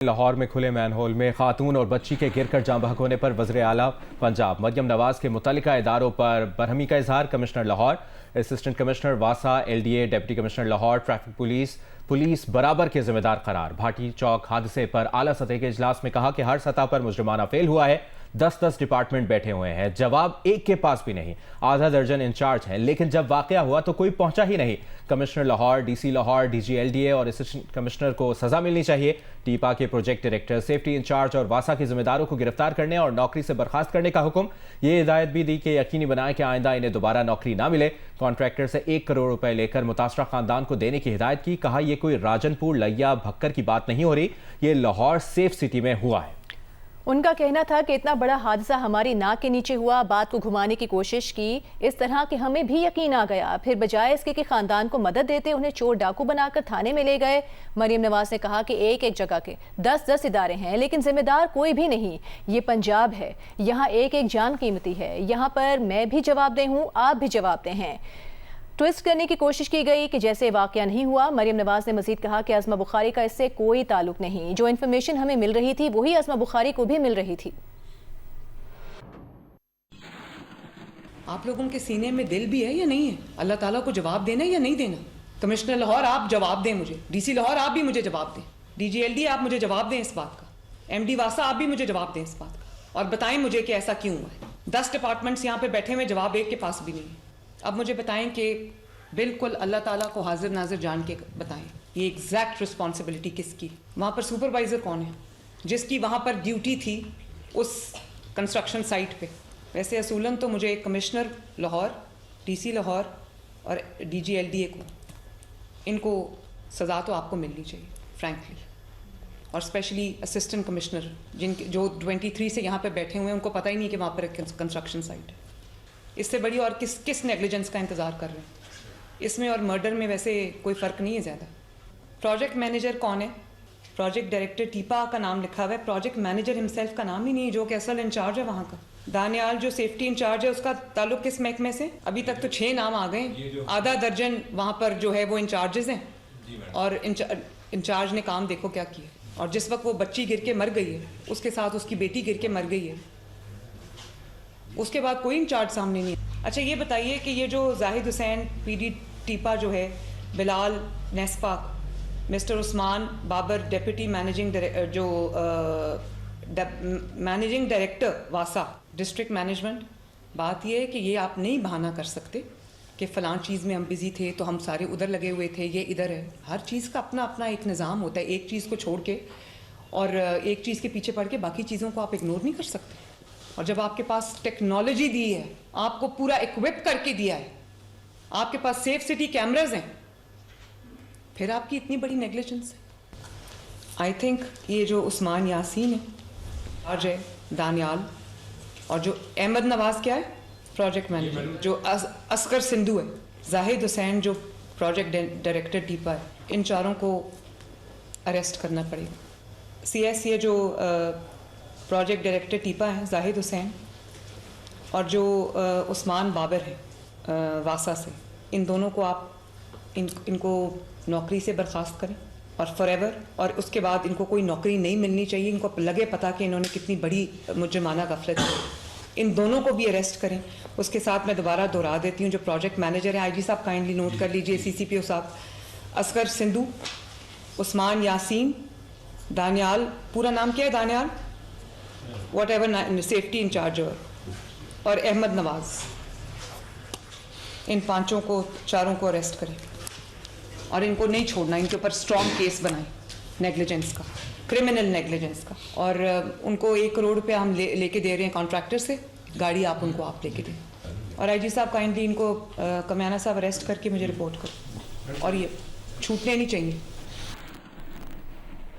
लाहौर में खुले मैनहोल में खातून और बच्ची के गिरकर जाँ बहक होने पर वज़ीर आला पंजाब मरियम नवाज के मुतल्लिका इदारों पर बरहमी का इजहार। कमिश्नर लाहौर, असिस्टेंट कमिश्नर वासा, LDA, deputy commissioner Lahore, traffic police बराबर के जिम्मेदार करार। भाटी चौक हादसे पर आला सतह के इजलास में कहा कि हर सतह पर मुजरिमाना फेल हुआ है। 10-10 डिपार्टमेंट बैठे हुए हैं, जवाब एक के पास भी नहीं। आधा दर्जन इंचार्ज हैं, लेकिन जब वाकया हुआ तो कोई पहुंचा ही नहीं। Commissioner Lahore, DC Lahore, DG LDA और असिस्टेंट कमिश्नर को सजा मिलनी चाहिए। टीपा के प्रोजेक्ट डायरेक्टर, सेफ्टी इंचार्ज और वासा के जिम्मेदारों को गिरफ्तार करने और नौकरी से बर्खास्त करने का हुक्म। ये हिदायत भी दी कि यकीनी बनाएं कि आइंदा इन्हें दोबारा नौकरी ना मिले। कॉन्ट्रैक्टर से 1 करोड़ रुपए लेकर मुतासरा खानदान को देने की हिदायत की। कहा यह कोई राजनपुर, लैया, भक्कर की बात नहीं हो रही, ये लाहौर सेफ सिटी में हुआ है। उनका कहना था कि इतना बड़ा हादसा हमारी नाक के नीचे हुआ। बात को घुमाने की कोशिश की इस तरह कि हमें भी यकीन आ गया। फिर बजाय इसके कि खानदान को मदद देते उन्हें चोर डाकू बनाकर थाने में ले गए। मरियम नवाज ने कहा कि एक एक जगह के 10-10 इदारे हैं, लेकिन जिम्मेदार कोई भी नहीं। ये पंजाब है, यहाँ एक एक जान कीमती है। यहाँ पर मैं भी जवाबदेह हूँ, आप भी जवाबदेह हैं। ट्विस्ट करने की कोशिश की गई कि जैसे वाकया नहीं हुआ। मरियम नवाज ने मजीद कहा कि अज़मा बुखारी का इससे कोई ताल्लुक नहीं। जो इन्फॉर्मेशन हमें मिल रही थी वही अज़मा बुखारी को भी मिल रही थी। आप लोगों के सीने में दिल भी है या नहीं है? अल्लाह ताला को जवाब देना या नहीं देना? कमिश्नर लाहौर, आप जवाब दें मुझे। DC लाहौर, आप भी मुझे जवाब दें। DG LD, आप मुझे जवाब दें इस बात का। MD वासा, आप भी मुझे जवाब दें इस बात का और बताएं मुझे कि ऐसा क्यों हुआ है। 10 डिपार्टमेंट्स यहाँ पे बैठे हुए, जवाब एक के पास भी नहीं है। अब मुझे बताएं कि बिल्कुल अल्लाह ताला को हाजिर नाजिर जान के बताएं, ये एग्जैक्ट रिस्पॉन्सिबिलिटी किसकी? वहाँ पर सुपरवाइज़र कौन है जिसकी वहाँ पर ड्यूटी थी उस कंस्ट्रक्शन साइट पे? वैसे असूलन तो मुझे कमिश्नर लाहौर, DC लाहौर और DG LDA को, इनको सज़ा तो आपको मिलनी चाहिए फ्रैंकली। और स्पेशली असिस्टेंट कमिश्नर जिनके जो 23 से यहाँ पे बैठे हुए हैं, उनको पता ही नहीं कि वहाँ पर एक कंस्ट्रक्शन साइट है। इससे बड़ी और किस नेग्लिजेंस का इंतज़ार कर रहे हैं? इसमें और मर्डर में वैसे कोई फ़र्क नहीं है ज़्यादा। प्रोजेक्ट मैनेजर कौन है? प्रोजेक्ट डायरेक्टर टीपा का नाम लिखा हुआ है, प्रोजेक्ट मैनेजर हिमसेल्फ का नाम ही नहीं है, जो कि असल इंचार्ज है वहाँ का। दानियाल जो सेफ्टी इंचार्ज है, उसका ताल्लुक किस महकमे से? अभी तक तो 6 नाम आ गए। आधा दर्जन वहाँ पर जो है वो इंचार्जेस हैं और इंचार्ज ने काम देखो क्या किया। और जिस वक्त वो बच्ची गिर के मर गई है, उसके साथ उसकी बेटी गिर के मर गई है, उसके बाद कोई इंचार्ज सामने नहीं। अच्छा ये बताइए कि ये जो जाहिद हुसैन PD टीपा जो है, Bilal NESPAK, mister Usman Babar deputy managing director वासा डिस्ट्रिक्ट मैनेजमेंट, बात यह है कि ये आप नहीं बहाना कर सकते कि फ़लाँ चीज़ में हम बिज़ी थे तो हम सारे उधर लगे हुए थे, ये इधर है। हर चीज़ का अपना अपना एक निज़ाम होता है। एक चीज़ को छोड़ के और एक चीज़ के पीछे पड़ के बाकी चीज़ों को आप इग्नोर नहीं कर सकते। और जब आपके पास टेक्नोलॉजी दी है, आपको पूरा इक्विप करके दिया है, आपके पास सेफ सिटी कैमराज हैं, फिर आपकी इतनी बड़ी नेग्लिजेंस है। आई थिंक ये जो उस्मान यासीन है, अजय दानियाल, और जो अहमद नवाज क्या है प्रोजेक्ट मैनेजर, जो असगर सिंधु है, जाहिद हुसैन जो प्रोजेक्ट डायरेक्टर टीपा है, इन चारों को अरेस्ट करना पड़ेगा। CS ये जो प्रोजेक्ट डायरेक्टर टीपा है जाहिद हुसैन, और जो उस्मान बाबर है वासा से, इन दोनों को आप इनको नौकरी से बर्खास्त करें और फॉरएवर। और उसके बाद इनको कोई नौकरी नहीं मिलनी चाहिए। इनको लगे पता कि इन्होंने कितनी बड़ी मुजरिमाना गफलत की। इन दोनों को भी अरेस्ट करें। उसके साथ मैं दोबारा दोहरा देती हूँ, जो प्रोजेक्ट मैनेजर है, IG साहब काइंडली नोट कर लीजिए, CCPO साहब, असगर सिंधु, उस्मान यासीन, दानियाल, पूरा नाम क्या है Daniyal, whatever safety in-charge, और अहमद नवाज, इन पांचों को, चारों को अरेस्ट करें और इनको नहीं छोड़ना। इनके ऊपर स्ट्रॉन्ग केस बनाएं नेग्लिजेंस का, क्रिमिनल नेग्लिजेंस का। और उनको 1 करोड़ रुपये हम लेके दे रहे हैं कॉन्ट्रैक्टर से, गाड़ी आप उनको आप लेके दें। और IG साहब काइंडली इनको कमियाना साहब अरेस्ट करके मुझे रिपोर्ट करो, और ये छूटने नहीं चाहिए।